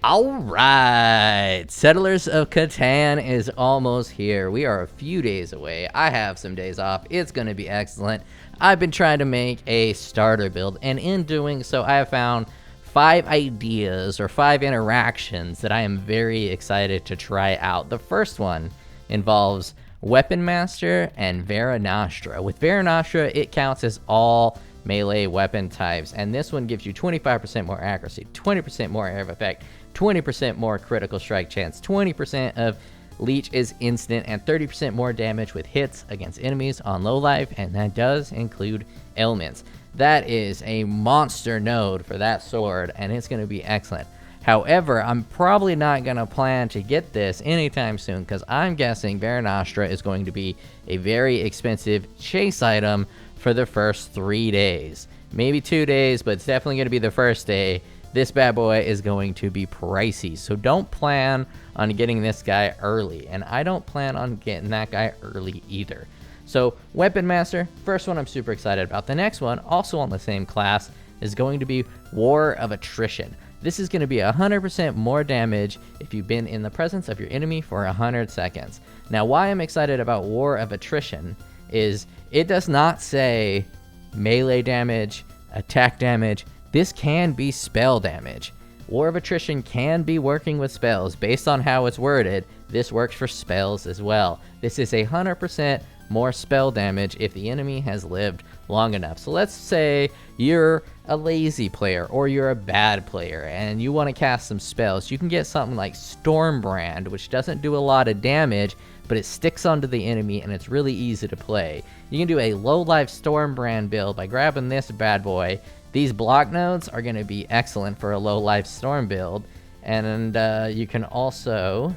All right, Settlers of Catan is almost here. We are a few days away. I have some days off. It's going to be excellent. I've been trying to make a starter build, and in doing so, I have found 5 ideas or 5 interactions that I am very excited to try out. The first one involves Weapon Master and Vera Nostra. With Vera Nostra, it counts as all melee weapon types, and this one gives you 25% more accuracy, 20% more area of effect, 20% more critical strike chance, 20% of leech is instant, and 30% more damage with hits against enemies on low life, and that does include ailments. That is a monster node for that sword, and it's going to be excellent. However, I'm probably not going to plan to get this anytime soon, because I'm guessing Vera Nostra is going to be a very expensive chase item for the first 3 days. Maybe 2 days, but it's definitely going to be the first day. This bad boy is going to be pricey, so don't plan on getting this guy early, and I don't plan on getting that guy early either. So Weapon Master, first one I'm super excited about. The next one, also on the same class, is going to be War of Attrition. This is going to be 100% more damage if you've been in the presence of your enemy for 100 seconds. Now, why I'm excited about War of Attrition is it does not say melee damage, attack damage. This can be spell damage. War of Attrition can be working with spells. Based on how it's worded, this works for spells as well. This is 100% more spell damage if the enemy has lived long enough. So let's say you're a lazy player or you're a bad player and you want to cast some spells. You can get something like Stormbrand, which doesn't do a lot of damage, but it sticks onto the enemy and it's really easy to play. You can do a low life Stormbrand build by grabbing this bad boy. These block nodes are going to be excellent for a low life storm build, and you can also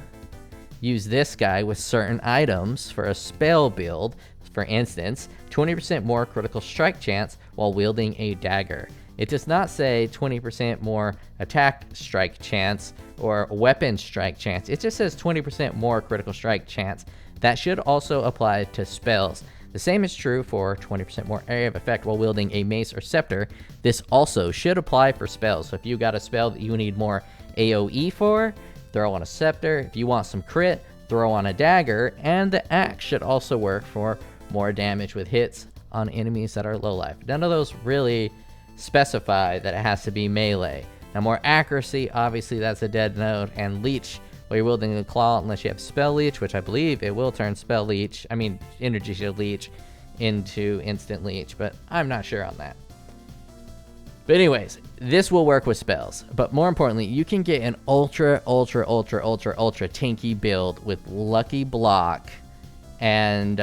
use this guy with certain items for a spell build. For instance, 20% more critical strike chance while wielding a dagger. It does not say 20% more attack strike chance or weapon strike chance. It just says 20% more critical strike chance. That should also apply to spells. The same is true for 20% more area of effect while wielding a mace or scepter. This also should apply for spells. So if you got a spell that you need more AoE for, throw on a scepter. If you want some crit, throw on a dagger. And the axe should also work for more damage with hits on enemies that are low life. None of those really specify that it has to be melee. Now, more accuracy, obviously that's a dead node, and leech while you're wielding the claw, unless you have spell leech, which I believe it will turn energy shield leech into instant leech, but I'm not sure on that. But anyways, this will work with spells, but more importantly, you can get an ultra tanky build with lucky block and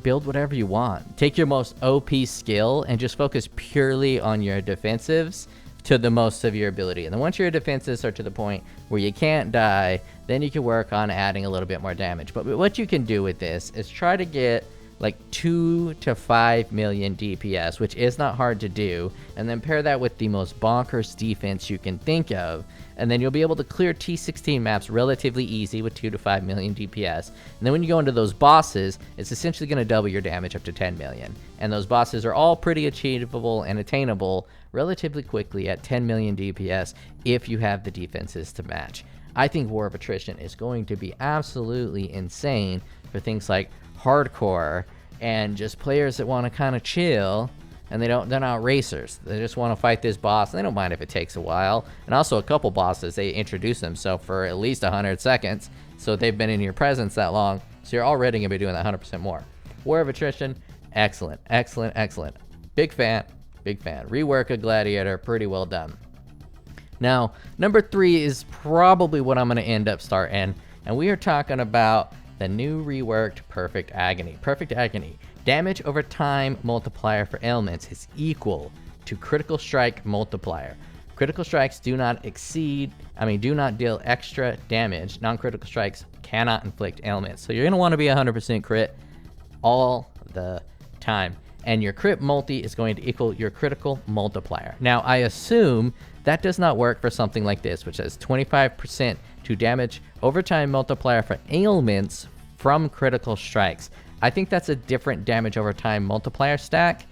build whatever you want. Take your most OP skill and just focus purely on your defensives to the most of your ability. And then once your defenses are to the point where you can't die, then you can work on adding a little bit more damage. But what you can do with this is try to get like 2 to 5 million DPS, which is not hard to do, and then pair that with the most bonkers defense you can think of, and then you'll be able to clear T16 maps relatively easy with 2 to 5 million DPS. And then when you go into those bosses, it's essentially going to double your damage up to 10 million. And those bosses are all pretty achievable and attainable relatively quickly at 10 million DPS if you have the defenses to match. I think War of Attrition is going to be absolutely insane for things like hardcore and just players that want to kind of chill, and they're not racers. They just want to fight this boss. They don't mind if it takes a while. And also a couple bosses, they introduce themselves for at least 100 seconds, so they've been in your presence that long, so you're already going to be doing that 100% more. War of Attrition, excellent. Big fan. Rework a Gladiator, pretty well done. Now, number 3 is probably what I'm going to end up starting, and we are talking about the new reworked Perfect Agony. Perfect Agony. Damage over time multiplier for ailments is equal to critical strike multiplier. Critical strikes do not deal extra damage. Non-critical strikes cannot inflict ailments. So you're going to want to be 100% crit all the time. And your crit multi is going to equal your critical multiplier. Now, I assume that does not work for something like this, which says 25% to damage over time multiplier for ailments from critical strikes. I think that's a different damage over time multiplier stack.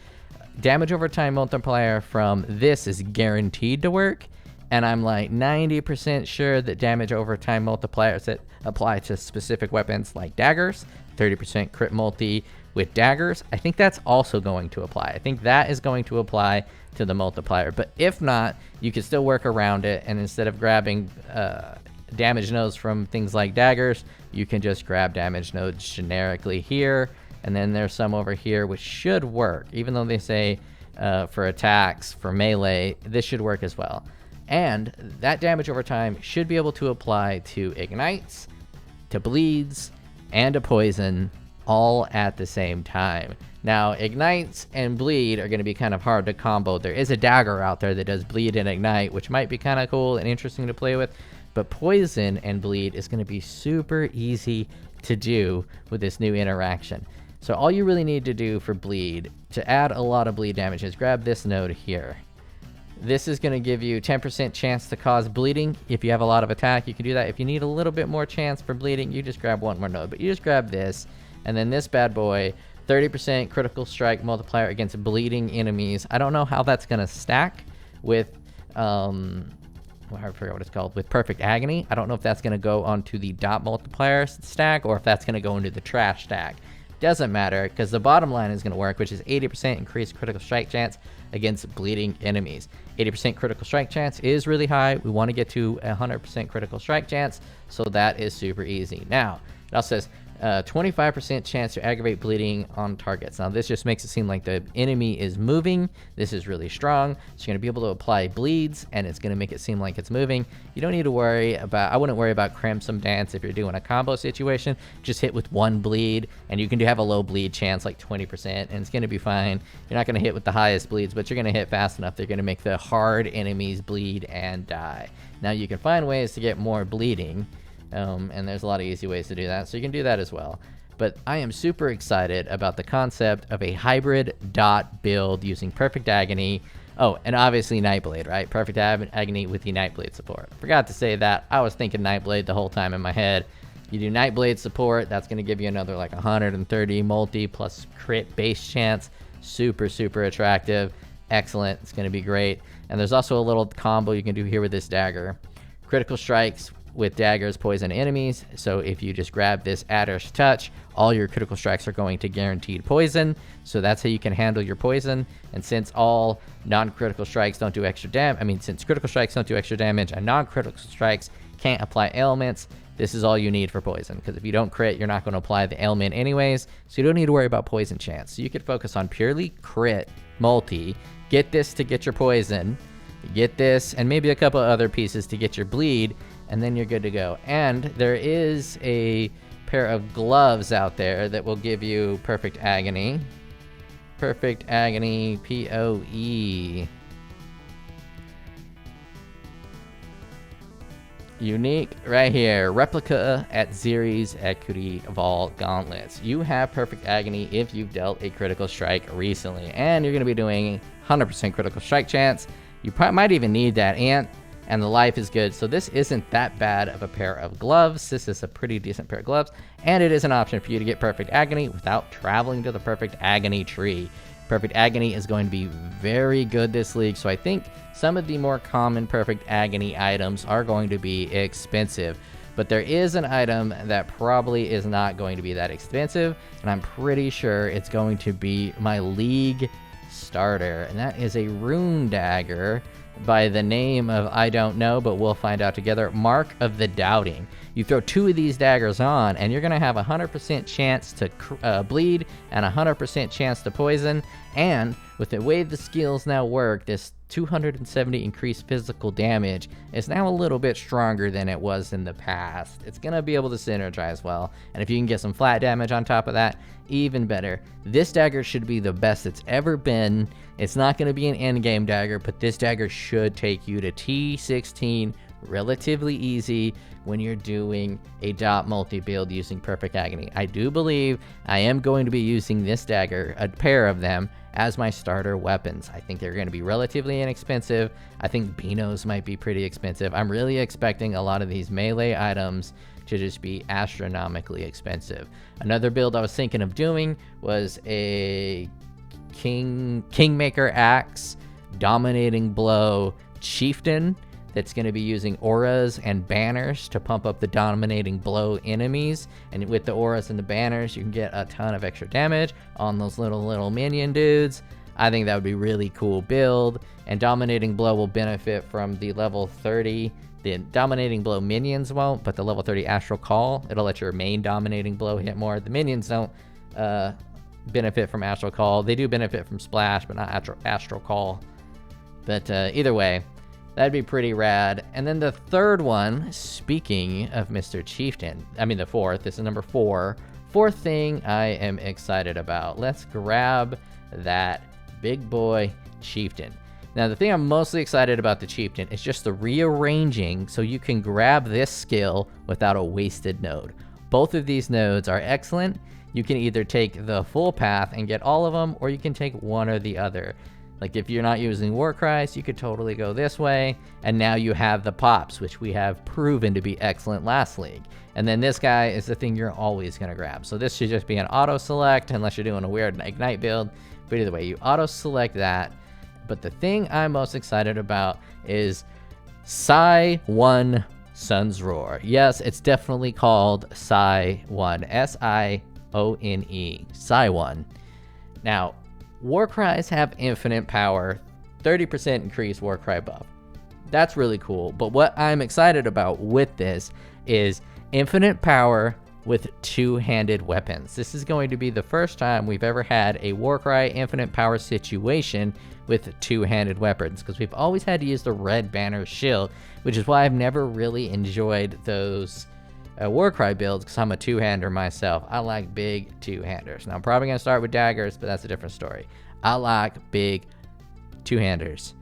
Damage over time multiplier from this is guaranteed to work, and I'm like 90% sure that damage over time multipliers that apply to specific weapons like daggers, 30% crit multi with daggers, I think that's also going to apply. I think that is going to apply to the multiplier. But if not, you can still work around it, and instead of grabbing damage nodes from things like daggers, you can just grab damage nodes generically here, and then there's some over here which should work, even though they say for attacks, for melee, this should work as well. And that damage over time should be able to apply to ignites, to bleeds, and to poison, all at the same time. Now, ignites and bleed are going to be kind of hard to combo. There is a dagger out there that does bleed and ignite, which might be kind of cool and interesting to play with, but poison and bleed is going to be super easy to do with this new interaction. So all you really need to do for bleed, to add a lot of bleed damage, is grab this node here. This is going to give you 10% chance to cause bleeding. If you have a lot of attack, you can do that. If you need a little bit more chance for bleeding, you just grab one more node. But you just grab this, and then this bad boy, 30% critical strike multiplier against bleeding enemies. I don't know how that's going to stack with, I forgot what it's called, with Perfect Agony. I don't know if that's going to go onto the dot multiplier stack or if that's going to go into the trash stack. Doesn't matter, because the bottom line is going to work, which is 80% increased critical strike chance against bleeding enemies. 80% critical strike chance is really high. We want to get to 100% critical strike chance, so that is super easy. Now, it also says 25% chance to aggravate bleeding on targets. Now, this just makes it seem like the enemy is moving. This is really strong. So you're going to be able to apply bleeds, and it's going to make it seem like it's moving. You don't need to worry about, I wouldn't worry about Crimson Dance if you're doing a combo situation. Just hit with one bleed, and you can have a low bleed chance, like 20%, and it's going to be fine. You're not going to hit with the highest bleeds, but you're going to hit fast enough. They're going to make the hard enemies bleed and die. Now, you can find ways to get more bleeding. And there's a lot of easy ways to do that, so you can do that as well. But I am super excited about the concept of a hybrid dot build using Perfect Agony. Oh, and obviously Nightblade, right? Perfect Agony with the Nightblade support. Forgot to say that. I was thinking Nightblade the whole time in my head. You do Nightblade support, that's going to give you another like 130 multi plus crit base chance. Super, super attractive. Excellent. It's going to be great. And there's also a little combo you can do here with this dagger. Critical strikes with daggers poison enemies. So if you just grab this Adder's Touch, all your critical strikes are going to guaranteed poison. So that's how you can handle your poison. And since all non-critical strikes don't do extra damage, since critical strikes don't do extra damage and non-critical strikes can't apply ailments, this is all you need for poison. Because if you don't crit, you're not going to apply the ailment anyways. So you don't need to worry about poison chance. So you could focus on purely crit multi, get this to get your poison, get this and maybe a couple other pieces to get your bleed, and then you're good to go. And there is a pair of gloves out there that will give you Perfect Agony. Perfect Agony POE. Unique right here. Replica at Zeri's Equity Vault Gauntlets. You have Perfect Agony if you've dealt a critical strike recently. And you're going to be doing 100% critical strike chance. You might even need that ant. And the life is good, so this isn't that bad of a pair of gloves. This is a pretty decent pair of gloves, and it is an option for you to get Perfect Agony without traveling to the Perfect Agony tree. Perfect Agony is going to be very good this league, so I think some of the more common Perfect Agony items are going to be expensive. But there is an item that probably is not going to be that expensive, and I'm pretty sure it's going to be my league starter, and that is a Rune Dagger by the name of, I don't know, but we'll find out together, Mark of the Doubting. You throw two of these daggers on, and you're going to have a 100% chance to bleed and a 100% chance to poison. And with the way the skills now work, this 270 increased physical damage is now a little bit stronger than it was in the past. It's going to be able to synergize well, and if you can get some flat damage on top of that, even better. This dagger should be the best it's ever been. It's not going to be an endgame dagger, but this dagger should take you to T16 relatively easy when you're doing a dot multi build using Perfect Agony. I do believe I am going to be using this dagger, a pair of them, as my starter weapons. I think they're going to be relatively inexpensive. I think Beanos might be pretty expensive. I'm really expecting a lot of these melee items to just be astronomically expensive. Another build I was thinking of doing was a Kingmaker Axe, Dominating Blow, Chieftain. that's going to be using auras and banners to pump up the dominating blow enemies. And with the auras and the banners, you can get a ton of extra damage on those little minion dudes. I think that would be really cool build. And dominating blow will benefit from the level 30. The dominating blow minions won't, but the level 30 astral call, it'll let your main dominating blow hit more. The minions don't benefit from astral call. They do benefit from splash, but not astral call. But either way, that'd be pretty rad. And then the third one, speaking of Mr. Chieftain, the fourth, this is number 4. Fourth thing I am excited about. Let's grab that big boy Chieftain. Now, the thing I'm mostly excited about the Chieftain is just the rearranging so you can grab this skill without a wasted node. Both of these nodes are excellent. You can either take the full path and get all of them, or you can take one or the other. Like if you're not using Warcries, you could totally go this way, and now you have the pops, which we have proven to be excellent last league. And then this guy is the thing you're always going to grab. So this should just be an auto select unless you're doing a weird Ignite build. But either way, you auto select that. But the thing I'm most excited about is SIone Sun's Roar. Yes, it's definitely called SIone. S-I-O-N-E. SIone. Now, Warcries have infinite power, 30% increased Warcry buff. That's really cool. But what I'm excited about with this is infinite power with two-handed weapons. This is going to be the first time we've ever had a Warcry infinite power situation with two-handed weapons, because we've always had to use the red banner shield, which is why I've never really enjoyed those Warcry builds, because I'm a two-hander myself. I like big two-handers. Now I'm probably going to start with daggers, but that's a different story. I like big two-handers.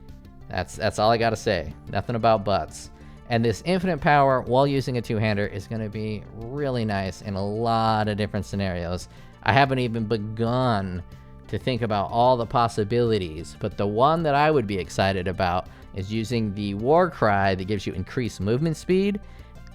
That's all I got to say. Nothing about butts. And this infinite power while using a two-hander is going to be really nice in a lot of different scenarios. I haven't even begun to think about all the possibilities, but the one that I would be excited about is using the Warcry that gives you increased movement speed,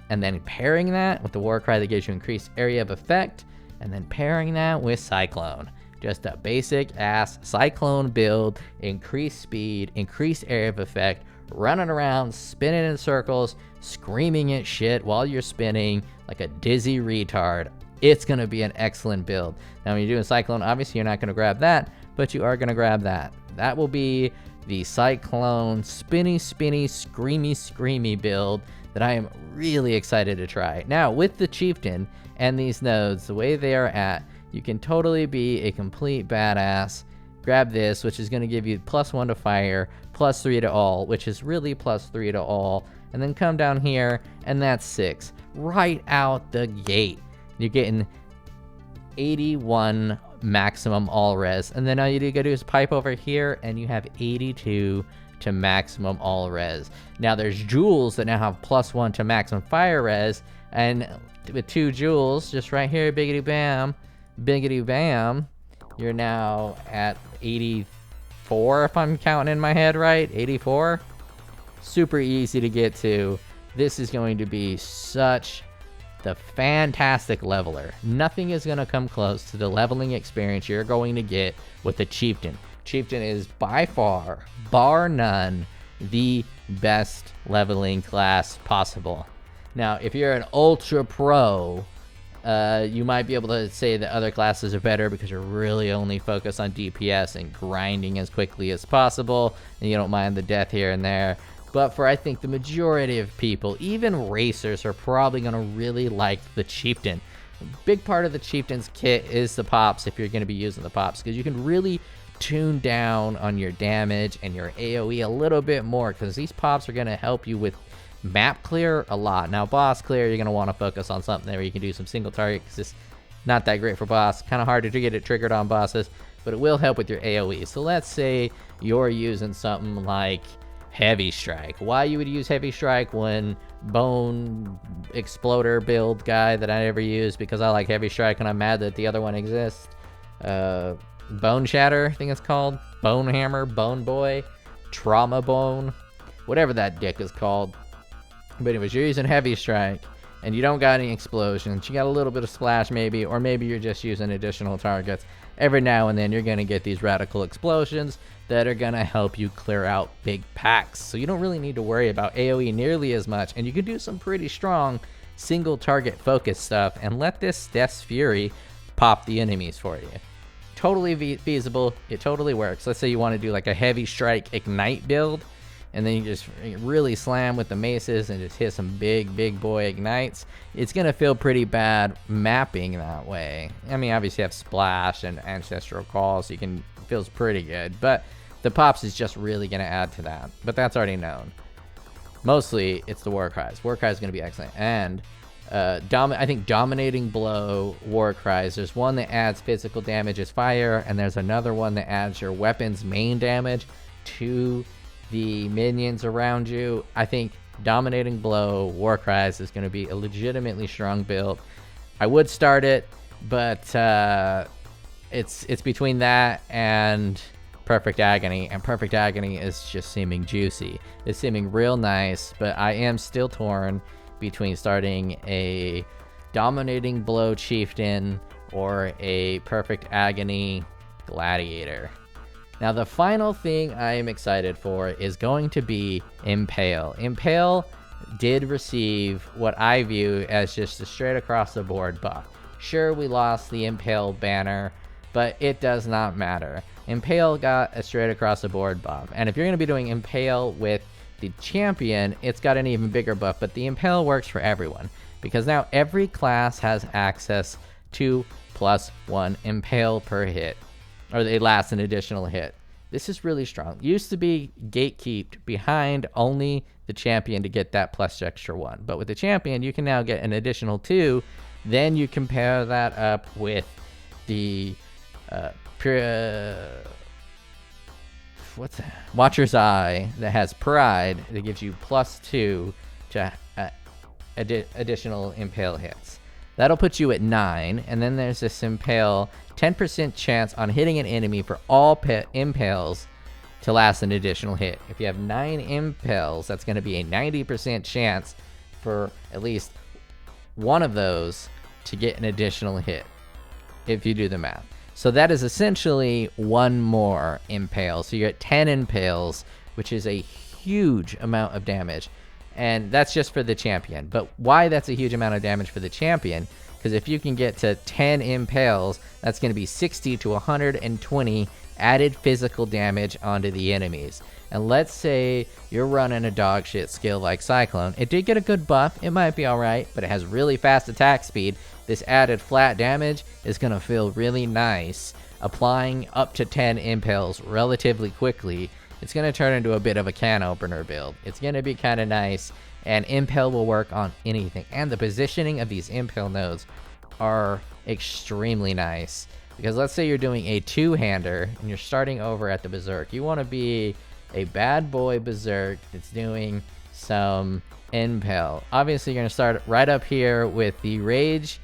and then pairing that with the Warcry that gives you increased area of effect, and then pairing that with Cyclone. Just a basic ass Cyclone build, increased speed, increased area of effect, running around, spinning in circles, screaming at shit while you're spinning like a dizzy retard. It's going to be an excellent build. Now, when you're doing Cyclone, obviously you're not going to grab that, but you are going to grab that. That will be the Cyclone spinny, screamy build that I am really excited to try. Now, with the Chieftain and these nodes, the way they are at, you can totally be a complete badass. Grab this, which is going to give you +1 to fire, +3 to all, which is really +3 to all, and then come down here, and that's 6. Right out the gate, you're getting 81 maximum all res, and then all you gotta do is pipe over here, and you have 82 to maximum all res. Now there's jewels that now have +1 to maximum fire res, and with 2 jewels, just right here, biggity bam, you're now at 84, if I'm counting in my head right. 84. Super easy to get to. This is going to be such the fantastic leveler. Nothing is going to come close to the leveling experience you're going to get with the Chieftain. Chieftain is by far, bar none, the best leveling class possible. Now, if you're an ultra pro, you might be able to say that other classes are better because you're really only focused on DPS and grinding as quickly as possible, and you don't mind the death here and there. But for, I think, the majority of people, even racers, are probably going to really like the Chieftain. A big part of the Chieftain's kit is the pops, if you're going to be using the pops, because you can really tune down on your damage and your AoE a little bit more, because these pops are going to help you with map clear a lot. Now, boss clear, you're going to want to focus on something where you can do some single target, because it's not that great for boss. Kind of hard to get it triggered on bosses, but it will help with your AoE. So let's say you're using something like Heavy Strike. Why you would use Heavy Strike when Bone Exploder build guy that I never use, because I like Heavy Strike and I'm mad that the other one exists. Bone Shatter, I think it's called. Bone Hammer, Bone Boy, Trauma Bone, whatever that dick is called. But anyways, you're using Heavy Strike. and you don't got any explosions, you got a little bit of splash maybe, or maybe you're just using additional targets, every now and then you're going to get these radical explosions that are going to help you clear out big packs. So you don't really need to worry about AoE nearly as much, and you can do some pretty strong single target focus stuff and let this Death's Fury pop the enemies for you. Totally feasible. It totally works. Let's say you want to do like a heavy strike ignite build, and then you just really slam with the maces and just hit some big boy ignites. It's going to feel pretty bad mapping that way. I mean, obviously you have splash and ancestral call, so feels pretty good, but the pops is just really going to add to that. But that's already known. Mostly it's the war cries. War cries is going to be excellent. And I think dominating blow, war cries, there's one that adds physical damage as fire, and there's another one that adds your weapon's main damage to the minions around you. I think dominating blow, war cries is going to be a legitimately strong build. I would start it, but it's between that and Perfect Agony, and Perfect Agony is just seeming juicy. It's seeming real nice, but I am still torn between starting a dominating blow chieftain or a Perfect Agony gladiator. Now, the final thing I am excited for is going to be Impale. Impale did receive what I view as just a straight across the board buff. Sure, we lost the Impale banner, but it does not matter. Impale got a straight across the board buff. And if you're going to be doing Impale with the champion, it's got an even bigger buff, but the Impale works for everyone because now every class has access to +1 Impale per hit, or they last an additional hit. This is really strong. Used to be gatekeeped behind only the champion to get that plus extra 1, but with the champion you can now get an additional 2. Then you compare that up with the Watcher's Eye that has Pride that gives you +2 to additional Impale hits. That'll put you at 9, and then there's this Impale 10% chance on hitting an enemy for all Impales to last an additional hit. If you have 9 Impales, that's going to be a 90% chance for at least one of those to get an additional hit, if you do the math. So that is essentially one more Impale. So you're at 10 Impales, which is a huge amount of damage. And that's just for the champion. But why that's a huge amount of damage for the champion? Because if you can get to 10 Impales, that's going to be 60 to 120 added physical damage onto the enemies. And let's say you're running a dog shit skill like Cyclone. It did get a good buff. It might be alright, but it has really fast attack speed. This added flat damage is going to feel really nice. Applying up to 10 Impales relatively quickly, it's going to turn into a bit of a can opener build. It's going to be kind of nice, and Impale will work on anything. And the positioning of these Impale nodes are extremely nice. Because let's say you're doing a two-hander and you're starting over at the Berserk. You want to be a bad boy Berserk that's doing some Impale. Obviously, you're going to start right up here with the Rage.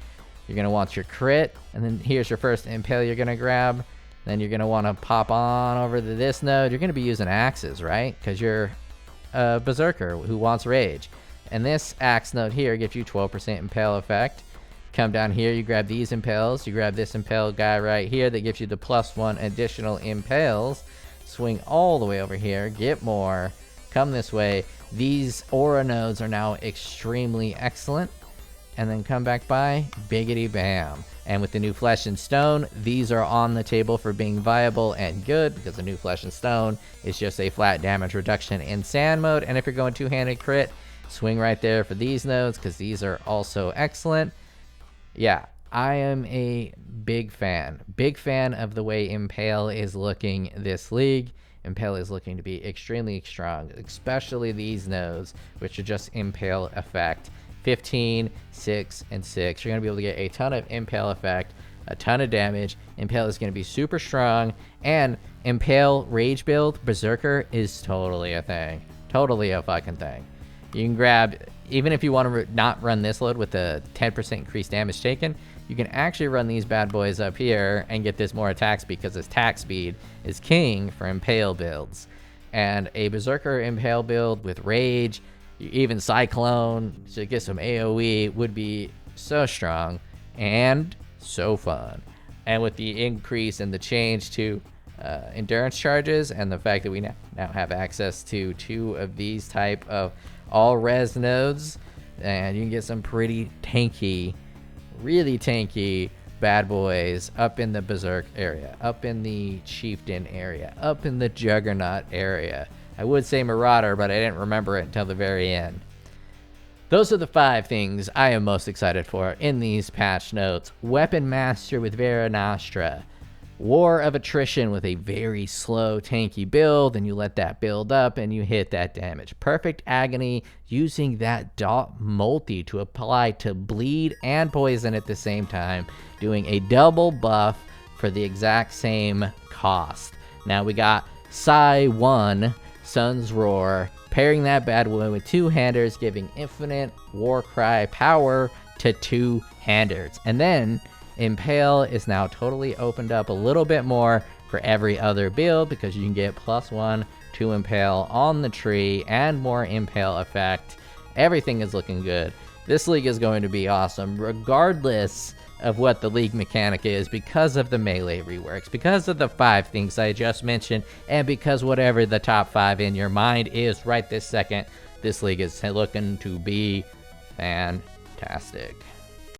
You're going to want your crit, and then here's your first Impale you're going to grab. Then you're going to want to pop on over to this node. You're going to be using axes, right? Because you're a Berserker who wants Rage. And this axe node here gives you 12% Impale effect. Come down here, you grab these Impales. You grab this Impale guy right here that gives you the +1 additional Impales. Swing all the way over here, get more. Come this way. These aura nodes are now extremely excellent. And then come back by, biggity bam. And with the new Flesh and Stone, these are on the table for being viable and good, because the new Flesh and Stone is just a flat damage reduction in sand mode. And if you're going two-handed crit, swing right there for these nodes, because these are also excellent. Yeah, I am a big fan of the way Impale is looking this league. Impale is looking to be extremely strong, especially these nodes, which are just Impale effect. 15, 6, and 6. You're going to be able to get a ton of Impale effect, a ton of damage. Impale is going to be super strong, and Impale Rage build, Berserker, is totally a thing. Totally a fucking thing. You can grab, even if you want to not run this load with the 10% increased damage taken, you can actually run these bad boys up here and get this more attack speed, because this attack speed is king for Impale builds. And a Berserker Impale build with Rage Even Cyclone to get some AoE would be so strong and so fun. And with the increase and the change to endurance charges and the fact that we now have access to 2 of these type of all res nodes, and you can get some pretty tanky, really tanky bad boys up in the Berserk area, up in the Chieftain area, up in the Juggernaut area. I would say Marauder, but I didn't remember it until the very end. Those are the 5 things I am most excited for in these patch notes. Weapon Master with Vera Nostra. War of Attrition with a very slow tanky build, and you let that build up and you hit that damage. Perfect Agony using that dot multi to apply to bleed and poison at the same time, doing a double buff for the exact same cost. Now we got SIone, Sun's Roar, pairing that bad boy with 2-handers, giving infinite Warcry power to 2-handers. And then Impale is now totally opened up a little bit more for every other build, because you can get +1 to Impale on the tree and more Impale effect. Everything is looking good. This league is going to be awesome regardless of what the league mechanic is, because of the melee reworks, because of the 5 things I just mentioned, and because whatever the top 5 in your mind is right this second, this league is looking to be fantastic.